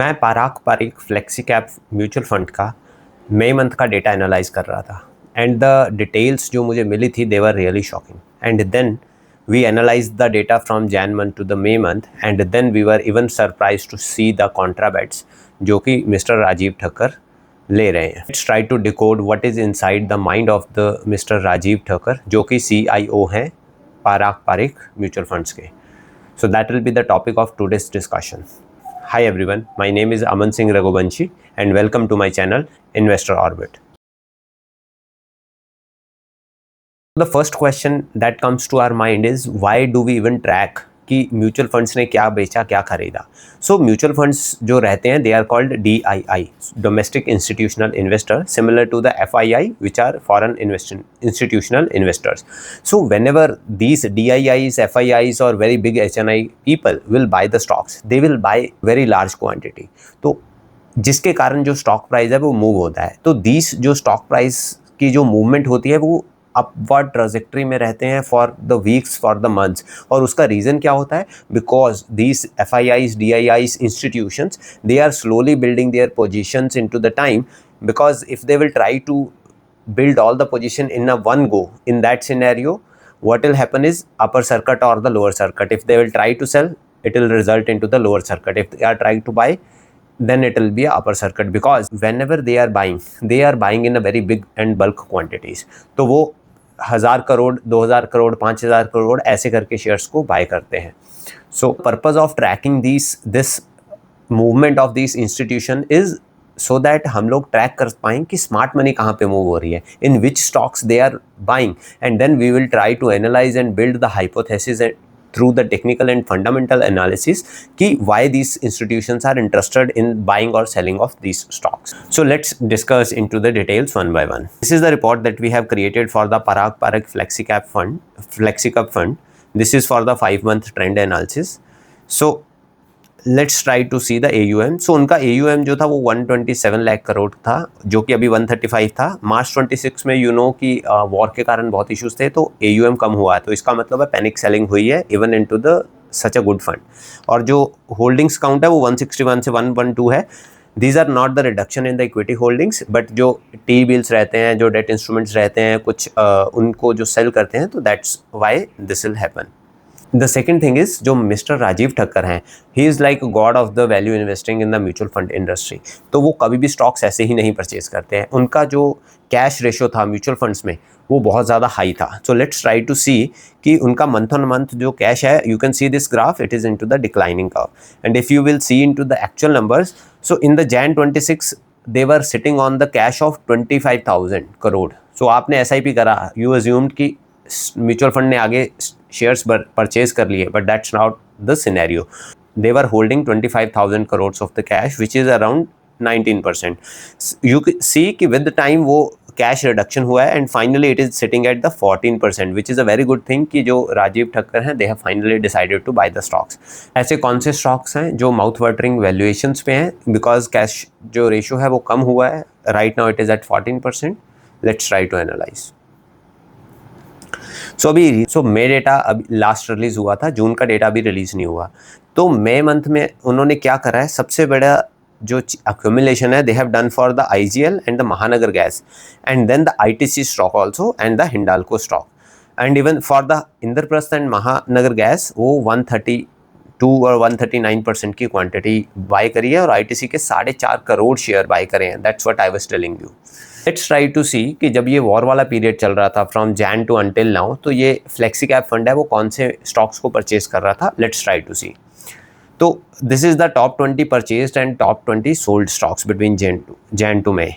मैं Parag Parikh flexi cap mutual fund का मई मंथ का डेटा एनालाइज कर रहा था एंड द डिटेल्स जो मुझे मिली थी they were really shocking and then we analyse the data from Jan month to the May month and then we were even surprise to see the contra bets जो कि mister Rajeev Thakkar ले रहे हैं. Let's try to decode what is inside the mind of the mister Rajeev Thakkar जो कि CIO हैं Parag Parikh mutual funds के. So that will be the topic of today's discussion. Hi everyone, my name is Aman Singh Raghuvanshi and welcome to my channel Investor Orbit. The first question that comes to our mind is why do we even track कि mutual funds ने क्या बेचा क्या खरीदा. So mutual funds जो रहते हैं they are called DII, domestic institutional investor, similar to the FII which are foreign institutional investors. So whenever these DIIs, FIIs or very big HNI people will buy the stocks, they will buy very large quantity. तो जिसके कारण जो stock price है वो move होता है. तो दीस जो स्टॉक प्राइस की जो मूवमेंट होती है वो अपवर्ड ट्रांजेक्टरी में रहते हैं for the weeks, for the months. और उसका रीज़न क्या होता है? Because these FIIs, DIIs institutions they are slowly building their positions in to the time, because if they will try to build all the position in a one go, in that scenario what will happen is upper circuit or the lower circuit. If they will try to sell, it will result into the lower circuit. If they are trying to buy, then it will be a upper circuit, because whenever they are buying in a very big and bulk quantities. तो वो 1000 करोड़, 2000 करोड़, 5000 करोड़ ऐसे करके shares को buy करते हैं. So purpose of tracking this movement of this institution is so that हम लोग track कर पाएँ कि स्मार्ट मनी कहाँ पे मूव हो रही है, in which stocks they are buying, and then we will try to analyse and build the hypothesis through the technical and fundamental analysis ki why these institutions are interested in buying or selling of these stocks. So let's discuss into the details one by one. This is the report that we have created for the Parag Parak FlexiCap Fund. This is for the 5-month trend analysis. So let's try to see the AUM. So उनका AUM जो था वो 127 लाख करोड़ था, जो कि अभी 135 था. मार्च 26 में कि वॉर के कारण बहुत इश्यूज थे तो AUM कम हुआ है, तो इसका मतलब है पैनिक सेलिंग हुई है even into the such a good fund. और जो होल्डिंग्स काउंट है वो 161 से 112 है. These are not the reduction in the equity holdings, but जो टी बिल्स रहते हैं, जो डेट इंस्ट्रूमेंट्स रहते हैं कुछ, उनको जो सेल करते हैं, तो that's why this will happen. The second thing is जो मिस्टर राजीव ठक्कर हैं, he is like God of the value investing in the mutual fund industry. तो वो कभी भी स्टॉक्स ऐसे ही नहीं परचेज करते हैं. उनका जो कैश रेशो था म्यूचुअल फंड्स में वो बहुत ज़्यादा हाई था. So let's try to see कि उनका मंथ ऑन मंथ जो कैश है, you can see this graph, it is in to the declining curve. And if you will see in to the actual numbers, so in the Jan 26 they were sitting on the cash of 25,000 crore. सो आपने SIP करा, you assumed कि mutual fund ने आगे shares purchase कर लिए, but that's not the scenario. They were holding 25,000 crore of the cash which is around 19%. You see कि with the time वो कैश रिडक्शन हुआ है and finally it is sitting at the 14%, which is a very good thing कि जो राजीव ठक्कर हैं they have finally decided to buy the stocks. ऐसे कौन से स्टॉक्स हैं जो माउथ वाटरिंग वैल्यूएशंस पे हैं, बिकॉज कैश जो रेशो है वो कम हुआ है. Right now it is at 14%. Let's try to analyse. So May data अभी लास्ट रिलीज़ हुआ था, जून का डेटा अभी रिलीज़ नहीं हुआ. तो मई मंथ में उन्होंने क्या करा है, सबसे बड़ा जो अक्यूमुलेशन है they have done for the IGL and the Mahanagar gas and then the ITC stock also and the Hindalco stock. And even for the Indraprastha and Mahanagar gas वो 132 और 139% की क्वांटिटी बाय करी है और ITC के 4.5 करोड़ शेयर बाय करे हैं. That's what I was telling you. Let's try to see कि जब ये वॉर वाला पीरियड चल रहा था from Jan to until now, तो ये फ्लेक्सी कैप फंड है वो कौन से स्टॉक्स को परचेज कर रहा था. Let's try to see. तो this is the top 20 purchased and top 20 sold stocks between Jan to May.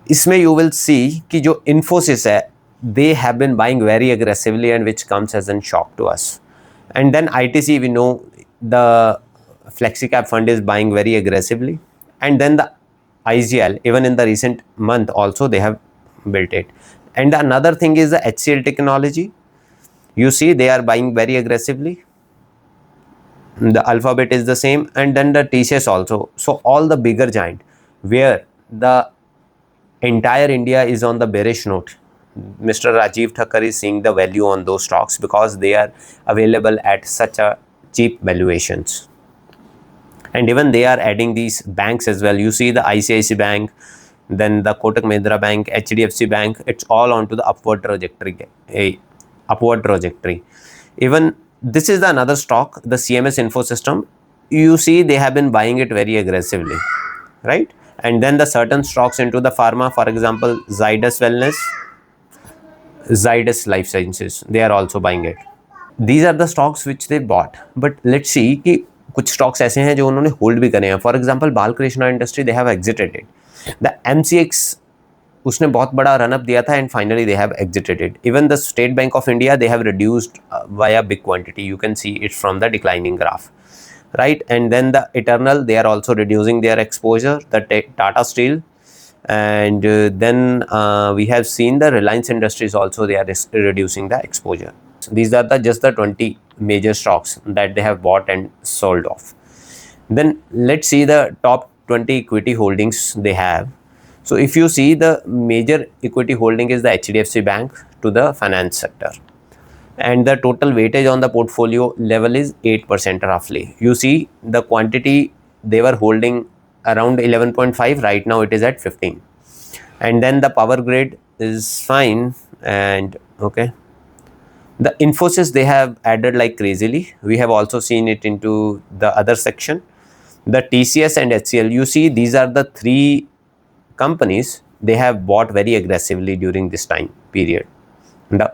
इसमें यू विल सी कि जो इन्फोसिस है they have been buying very aggressively and which comes as an shock to us. And then ITC we know the flexi cap fund is buying very aggressively, and then the IGL even in the recent month also they have built it. And another thing is the HCL Technology, you see they are buying very aggressively. The Alphabet is the same, and then the TCS also. So all the bigger giant where the entire India is on the bearish note, Mr. Rajiv Thakkar is seeing the value on those stocks because they are available at such a cheap valuations. and even they are adding these banks as well. You see the ICICI Bank, then the Kotak Mahindra Bank, HDFC Bank, it's all onto the upward trajectory. Even this is the another stock, the CMS Info System. You see they have been buying it very aggressively, right? And then the certain stocks into the pharma, for example, Zydus Wellness, Zydus Life Sciences, they are also buying it. These are the stocks which they bought. But let's see कि कुछ stocks ऐसे हैं जो उन्होंने hold भी करे हैं. For example, Balkrishna Industry, they have exited it. The MCX, उसने बहुत बड़ा run up दिया था and finally they have exited it. Even the State Bank of India, they have reduced via big quantity. You can see it from the declining graph, right? And then the Eternal, they are also reducing their exposure. The Tata Steel, and then we have seen the Reliance Industries also, they are reducing the exposure. These are just the 20 major stocks that they have bought and sold off. Then let's see the top 20 equity holdings they have. So if you see, the major equity holding is the HDFC Bank to the finance sector, and the total weightage on the portfolio level is 8% roughly. You see the quantity they were holding around 11.5, right now it is at 15. And then the Power Grid is fine, and okay, the Infosys they have added like crazily. We have also seen it into the other section. The TCS and HCL, you see these are the three companies they have bought very aggressively during this time period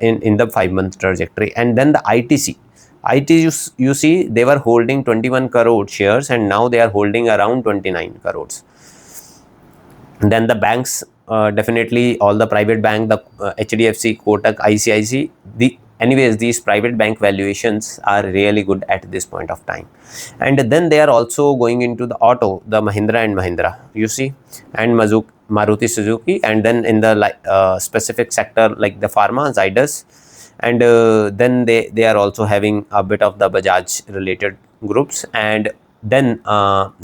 in the 5-month trajectory. And then the ITC, you see they were holding 21 crore shares and now they are holding around 29 crores. Then the banks, definitely all the private bank, the HDFC, Kotak, ICICI, anyways these private bank valuations are really good at this point of time. And then they are also going into the auto, the Mahindra and Mahindra, you see, and Maruti Suzuki, and then in the specific sector like the pharma, Zydus, and then they are also having a bit of the Bajaj related groups. And then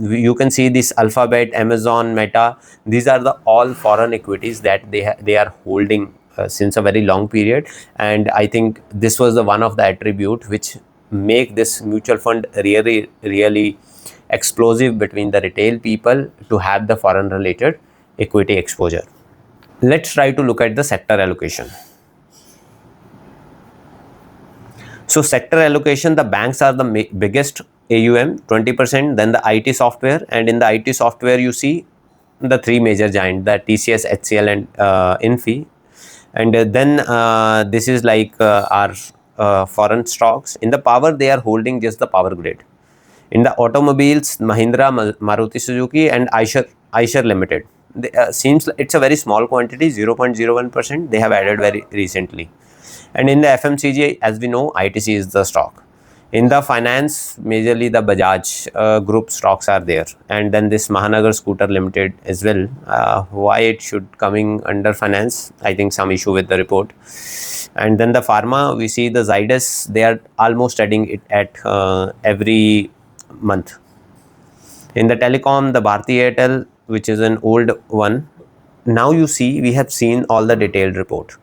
you can see this Alphabet, Amazon, Meta, these are the all foreign equities that they are holding since a very long period. And I think this was the one of the attribute which make this mutual fund really explosive between the retail people to have the foreign related equity exposure. Let's try to look at the sector allocation. So sector allocation, the banks are the biggest AUM, 20%, then the IT software, and in the IT software you see the three major giants, the TCS, HCL and Infi. And then this is like our foreign stocks. In the power, they are holding just the Power Grid. In the automobiles, Mahindra, Maruti Suzuki and Eicher Limited. Seems it's a very small quantity, 0.01%. They have added very recently. And in the FMCG, as we know, ITC is the stock. In the finance, majorly the Bajaj group stocks are there. And then this Mahanagar Scooter Limited as well. Why it should coming under finance? I think some issue with the report. And then the pharma, we see the Zydus, they are almost adding it at every month. In the telecom, the Bharti Airtel, which is an old one. Now you see, we have seen all the detailed report.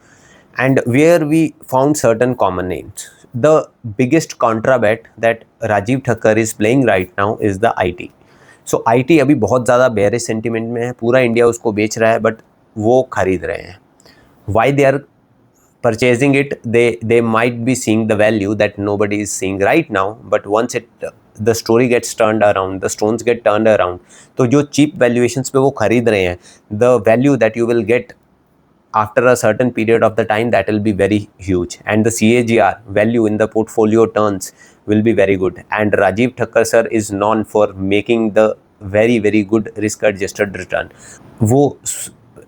And where we found certain common names. The biggest contra bet that Rajiv Thakkar is playing right now is the IT. So IT अभी बहुत ज़्यादा bearish sentiment में है, पूरा India उसको बेच रहा है, but वो खरीद रहे हैं. Why they are purchasing it? They might be seeing the value that nobody is seeing right now, but once the story gets turned around, the stones get turned around, तो जो cheap valuations पे वो खरीद रहे हैं, the value that you will get after a certain period of the time, that will be very huge, and the CAGR value in the portfolio turns will be very good. And Rajiv Thakkar sir is known for making the very good risk adjusted return. वो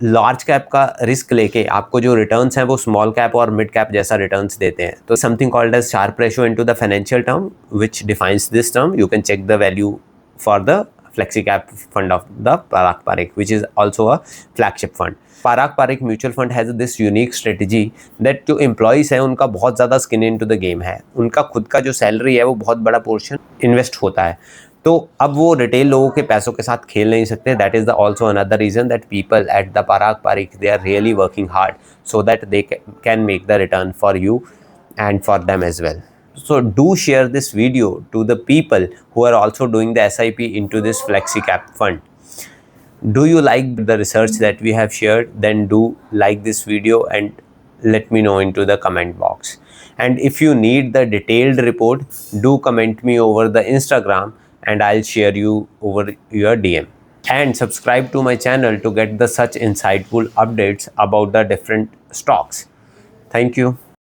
large cap का risk लेके आपको जो returns हैं वो small cap और mid cap जैसा returns देते हैं. तो something called as Sharpe ratio into the financial term which defines this term. You can check the value for the flexi cap fund of the Parag Parikh, which is also a flagship fund. Parag Parikh mutual fund has this unique strategy that जो employees हैं उनका बहुत ज़्यादा skin into the game है. उनका खुद का जो salary है वो बहुत बड़ा portion invest होता है. तो अब वो रिटेल लोगों के पैसों के साथ खेल नहीं सकते. That is the also another reason that people at the Parag Parikh, they are really working hard so that they can make the return for you and for them as well. So do share this video to the people who are also doing the SIP into this FlexiCap fund. Do you like the research that we have shared? Then do like this video and let me know into the comment box. And if you need the detailed report, do comment me over the Instagram and I'll share you over your DM. And subscribe to my channel to get the such insightful updates about the different stocks. Thank you.